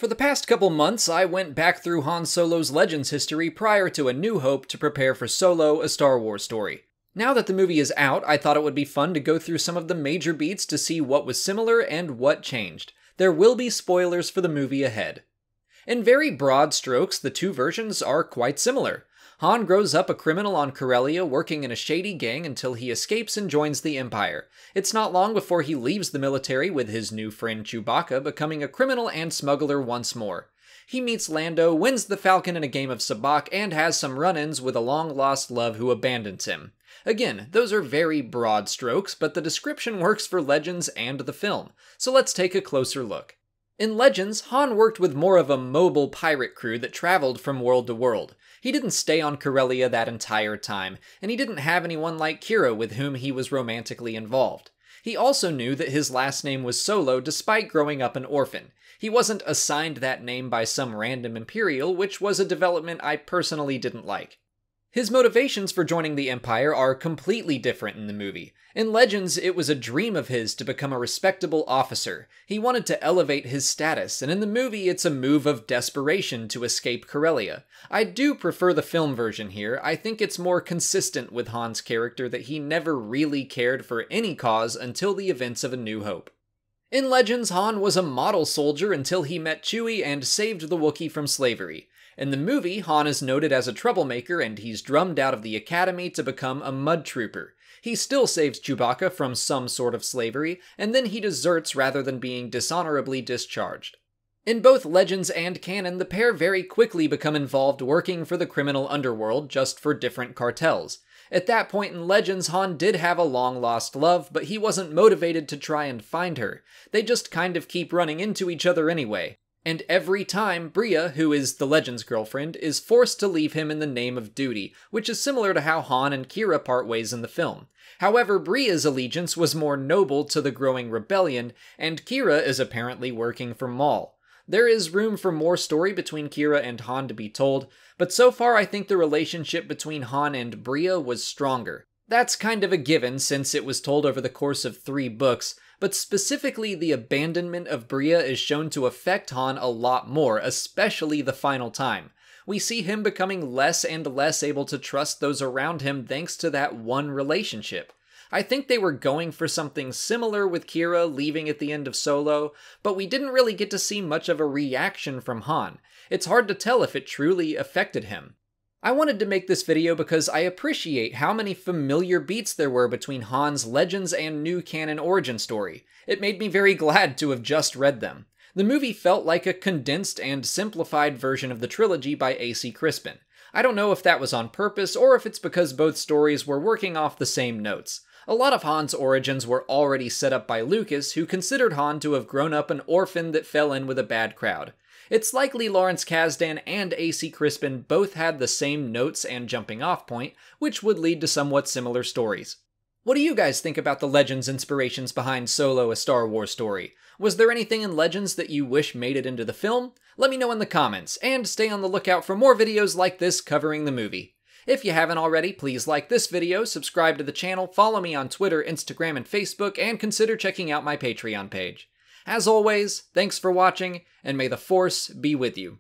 For the past couple months, I went back through Han Solo's Legends history prior to A New Hope to prepare for Solo, a Star Wars story. Now that the movie is out, I thought it would be fun to go through some of the major beats to see what was similar and what changed. There will be spoilers for the movie ahead. In very broad strokes, the two versions are quite similar. Han grows up a criminal on Corellia working in a shady gang until he escapes and joins the Empire. It's not long before he leaves the military with his new friend Chewbacca, becoming a criminal and smuggler once more. He meets Lando, wins the Falcon in a game of sabacc, and has some run-ins with a long-lost love who abandons him. Again, those are very broad strokes, but the description works for Legends and the film, so let's take a closer look. In Legends, Han worked with more of a mobile pirate crew that traveled from world to world. He didn't stay on Corellia that entire time, and he didn't have anyone like Qi'ra with whom he was romantically involved. He also knew that his last name was Solo despite growing up an orphan. He wasn't assigned that name by some random Imperial, which was a development I personally didn't like. His motivations for joining the Empire are completely different in the movie. In Legends, it was a dream of his to become a respectable officer. He wanted to elevate his status, and in the movie it's a move of desperation to escape Corellia. I do prefer the film version here. I think it's more consistent with Han's character that he never really cared for any cause until the events of A New Hope. In Legends, Han was a model soldier until he met Chewie and saved the Wookiee from slavery. In the movie, Han is noted as a troublemaker and he's drummed out of the academy to become a mud trooper. He still saves Chewbacca from some sort of slavery, and then he deserts rather than being dishonorably discharged. In both Legends and canon, the pair very quickly become involved working for the criminal underworld, just for different cartels. At that point in Legends, Han did have a long-lost love, but he wasn't motivated to try and find her. They just kind of keep running into each other anyway. And every time, Bria, who is the Legends girlfriend, is forced to leave him in the name of duty, which is similar to how Han and Qi'ra part ways in the film. However, Bria's allegiance was more noble to the growing rebellion, and Qi'ra is apparently working for Maul. There is room for more story between Qi'ra and Han to be told, but so far I think the relationship between Han and Bria was stronger. That's kind of a given since it was told over the course of 3 books, but specifically the abandonment of Bria is shown to affect Han a lot more, especially the final time. We see him becoming less and less able to trust those around him thanks to that one relationship. I think they were going for something similar with Qi'ra leaving at the end of Solo, but we didn't really get to see much of a reaction from Han. It's hard to tell if it truly affected him. I wanted to make this video because I appreciate how many familiar beats there were between Han's Legends and new canon origin story. It made me very glad to have just read them. The movie felt like a condensed and simplified version of the trilogy by A.C. Crispin. I don't know if that was on purpose or if it's because both stories were working off the same notes. A lot of Han's origins were already set up by Lucas, who considered Han to have grown up an orphan that fell in with a bad crowd. It's likely Lawrence Kasdan and A.C. Crispin both had the same notes and jumping off point, which would lead to somewhat similar stories. What do you guys think about the Legends inspirations behind Solo, a Star Wars story? Was there anything in Legends that you wish made it into the film? Let me know in the comments, and stay on the lookout for more videos like this covering the movie. If you haven't already, please like this video, subscribe to the channel, follow me on Twitter, Instagram, and Facebook, and consider checking out my Patreon page. As always, thanks for watching, and may the Force be with you.